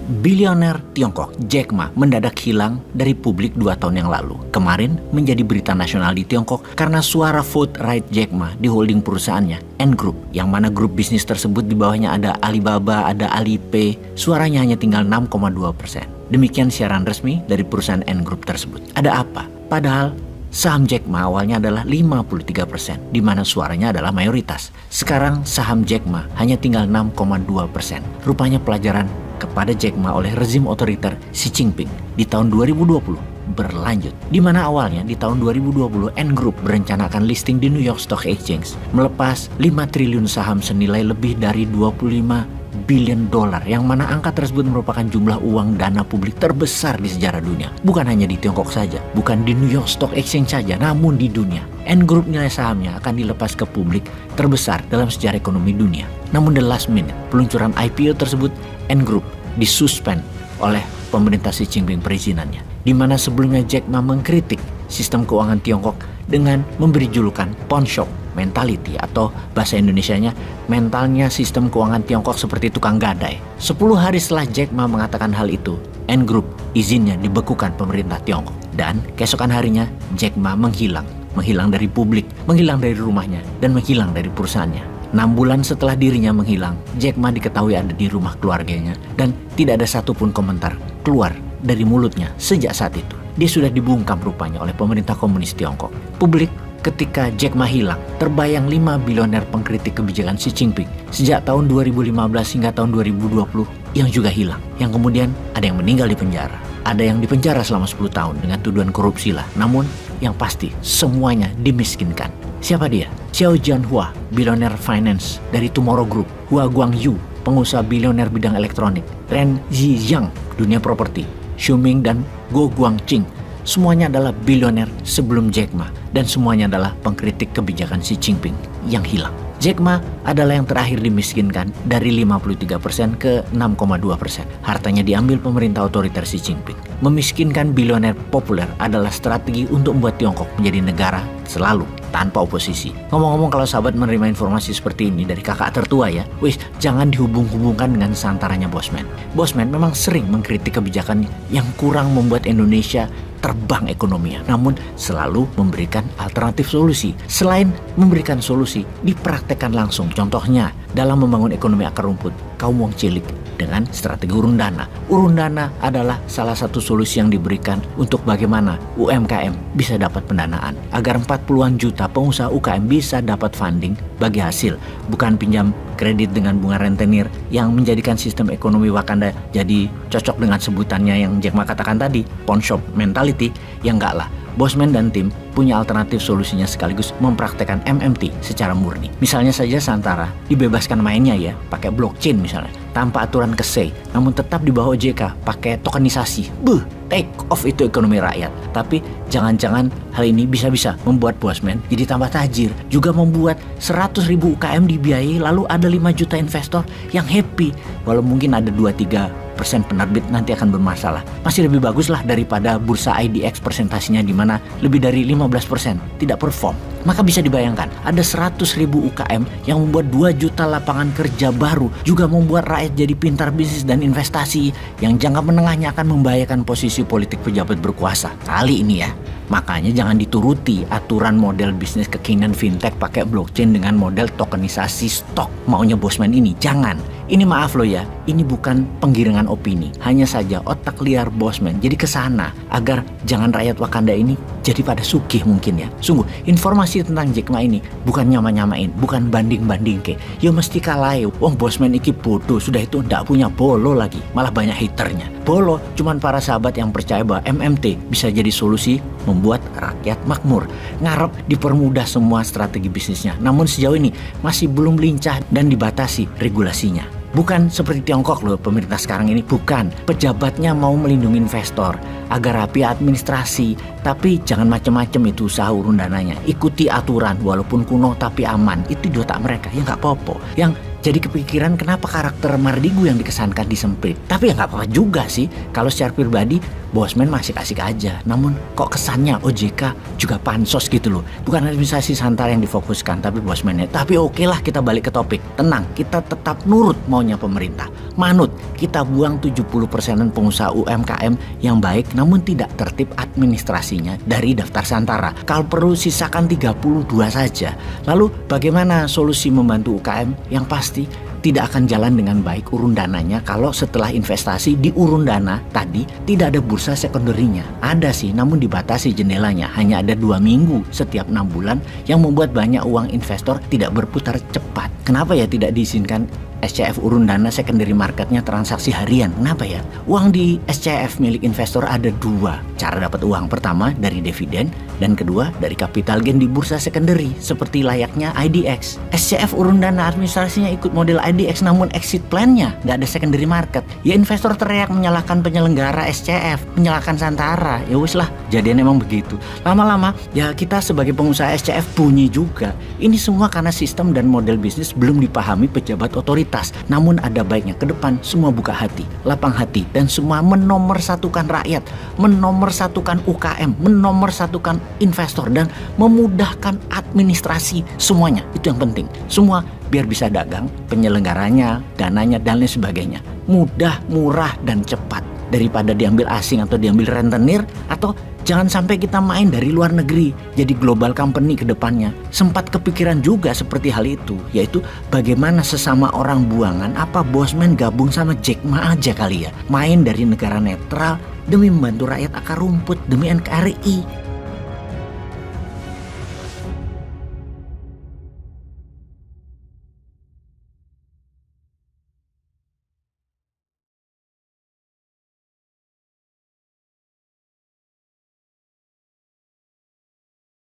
Bilioner Tiongkok Jack Ma mendadak hilang dari publik 2 tahun yang lalu. Kemarin menjadi berita nasional di Tiongkok karena suara vote right Jack Ma di holding perusahaannya Ant Group, yang mana grup bisnis tersebut di bawahnya ada Alibaba, ada Alipay, suaranya hanya tinggal 6,2%. Demikian siaran resmi dari perusahaan Ant Group tersebut. Ada apa? Padahal saham Jack Ma awalnya adalah 53%, di mana suaranya adalah mayoritas. Sekarang saham Jack Ma hanya tinggal 6,2%. Rupanya pelajaran kepada Jack Ma oleh rezim otoriter Xi Jinping di tahun 2020 berlanjut, di mana awalnya di tahun 2020 Ant Group berencana akan listing di New York Stock Exchange, melepas 5 triliun saham senilai lebih dari 25 billion dolar, yang mana angka tersebut merupakan jumlah uang dana publik terbesar di sejarah dunia. Bukan hanya di Tiongkok saja, bukan di New York Stock Exchange saja, namun di dunia. Ant Group nilai sahamnya akan dilepas ke publik terbesar dalam sejarah ekonomi dunia. Namun the last minute peluncuran IPO tersebut, Ant Group disuspend oleh pemerintah Xi Jinping perizinannya, di mana sebelumnya Jack Ma mengkritik sistem keuangan Tiongkok dengan memberi julukan pawn shop mentality, atau bahasa Indonesianya mentalnya sistem keuangan Tiongkok seperti tukang gadai. 10 hari setelah Jack Ma mengatakan hal itu, Ant Group izinnya dibekukan pemerintah Tiongkok, dan keesokan harinya Jack Ma menghilang dari publik, menghilang dari rumahnya, dan menghilang dari perusahaannya. 6 bulan setelah dirinya menghilang, Jack Ma diketahui ada di rumah keluarganya dan tidak ada satupun komentar keluar dari mulutnya sejak saat itu. Dia sudah dibungkam rupanya oleh pemerintah komunis Tiongkok. Publik ketika Jack Ma hilang terbayang 5 bilioner pengkritik kebijakan Xi Jinping sejak tahun 2015 hingga tahun 2020 yang juga hilang. Yang kemudian ada yang meninggal di penjara, ada yang dipenjara selama 10 tahun dengan tuduhan korupsi lah. Namun yang pasti semuanya dimiskinkan. Siapa dia? Xiao Jianhua, bilioner finance dari Tomorrow Group; Hua Guangyu, pengusaha bilioner bidang elektronik; Ren Zhijiang, dunia properti; Xiuming dan Guo Guangqing, semuanya adalah bilioner sebelum Jack Ma, dan semuanya adalah pengkritik kebijakan Xi Jinping yang hilang. Jack Ma adalah yang terakhir dimiskinkan dari 53% ke 6,2%. Hartanya diambil pemerintah otoriter Xi Jinping. Memiskinkan bilioner populer adalah strategi untuk membuat Tiongkok menjadi negara selalu tanpa oposisi. Ngomong-ngomong, kalau sahabat menerima informasi seperti ini dari kakak tertua ya, jangan dihubung-hubungkan dengan santarannya Bosman. Bosman memang sering mengkritik kebijakan yang kurang membuat Indonesia terbang ekonominya, namun selalu memberikan alternatif solusi. Selain memberikan solusi, dipraktekkan langsung. Contohnya dalam membangun ekonomi akar rumput kaum wong cilik dengan strategi urun dana. Urun dana adalah salah satu solusi yang diberikan untuk bagaimana UMKM bisa dapat pendanaan, agar 40-an juta pengusaha UKM bisa dapat funding bagi hasil, bukan pinjam kredit dengan bunga rentenir yang menjadikan sistem ekonomi Wakanda jadi cocok dengan sebutannya yang Jack Ma katakan tadi, pawn shop mentality. Ya enggak lah. Bosman dan tim punya alternatif solusinya sekaligus mempraktekkan MMT secara murni. Misalnya saja Santara dibebaskan mainnya ya, pakai blockchain misalnya, tanpa aturan KSEI, namun tetap di bawah OJK, pakai tokenisasi. Take off itu ekonomi rakyat. Tapi jangan-jangan hal ini bisa-bisa membuat Bosman jadi tambah tajir, juga membuat 100.000 UKM dibiayai, lalu ada 5 juta investor yang happy. Walau mungkin ada 2-3% penerbit nanti akan bermasalah, masih lebih bagus lah daripada bursa IDX presentasinya di mana lebih dari 15% tidak perform. Maka bisa dibayangkan ada 100.000 UKM yang membuat 2 juta lapangan kerja baru, juga membuat rakyat jadi pintar bisnis dan investasi yang jangka menengahnya akan membahayakan posisi politik pejabat berkuasa kali ini ya. Makanya jangan dituruti aturan model bisnis kekinian fintech pakai blockchain dengan model tokenisasi stok maunya Bosman ini. Jangan. Ini maaf loh ya, ini bukan penggiringan opini. Hanya saja otak liar Bosman jadi kesana agar jangan rakyat Wakanda ini jadi pada sugih mungkin ya. Sungguh, informasi tentang Jack Ma ini bukan nyama-nyamain, bukan banding-banding ke. Ya mesti kalah ya. Wong Bosman iki bodoh, sudah itu ndak punya bolo lagi, malah banyak haternya. Bolo cuman para sahabat yang percaya bahwa MMT bisa jadi solusi membuat rakyat makmur. Ngarep dipermudah semua strategi bisnisnya. Namun sejauh ini masih belum lincah dan dibatasi regulasinya. Bukan seperti Tiongkok loh pemerintah sekarang ini, bukan. Pejabatnya mau melindungi investor agar rapi administrasi, tapi jangan macam-macam itu usaha urun dananya. Ikuti aturan walaupun kuno tapi aman, itu di otak mereka, ya nggak apa-apa. Yang jadi kepikiran kenapa karakter Mardigu yang dikesankan disemprit. Tapi ya nggak apa-apa juga sih. Kalau secara pribadi Bosman masih asik aja. Namun kok kesannya OJK juga pansos gitu loh. Bukan administrasi Santara yang difokuskan, tapi Bosman-nya. Tapi oke lah, kita balik ke topik. Tenang, kita tetap nurut maunya pemerintah. Manut, kita buang 70%-an pengusaha UMKM yang baik namun tidak tertib administrasinya dari daftar Santara. Kalau perlu sisakan 32 saja. Lalu bagaimana solusi membantu UKM? Yang pasti tidak akan jalan dengan baik urun dananya kalau setelah investasi di urun dana tadi tidak ada bursa sekunderinya. Ada sih, namun dibatasi jendelanya. Hanya ada 2 minggu setiap 6 bulan yang membuat banyak uang investor tidak berputar cepat. Kenapa ya tidak diizinkan SCF urun dana secondary marketnya transaksi harian? Kenapa ya? Uang di SCF milik investor ada 2 cara dapat uang. Pertama dari dividen dan kedua dari capital gain di bursa secondary seperti layaknya IDX. SCF urun dana administrasinya ikut model IDX namun exit plan-nya nggak ada secondary market. Ya investor teriak menyalahkan penyelenggara SCF, menyalahkan Santara. Ya wis lah, jadinya emang begitu. Lama-lama ya kita sebagai pengusaha SCF bunyi juga. Ini semua karena sistem dan model bisnis belum dipahami pejabat otoritas. Namun ada baiknya ke depan semua buka hati, lapang hati, dan semua menomorsatukan rakyat, menomorsatukan UKM, menomorsatukan investor, dan memudahkan administrasi semuanya. Itu yang penting. Semua biar bisa dagang, penyelenggaranya, dananya, dan lain sebagainya. Mudah, murah, dan cepat. Daripada diambil asing atau diambil rentenir, atau jangan sampai kita main dari luar negeri jadi global company ke depannya. Sempat kepikiran juga seperti hal itu, yaitu bagaimana sesama orang buangan apa Bosman gabung sama Jack Ma aja kali ya. Main dari negara netral demi membantu rakyat akar rumput, demi NKRI.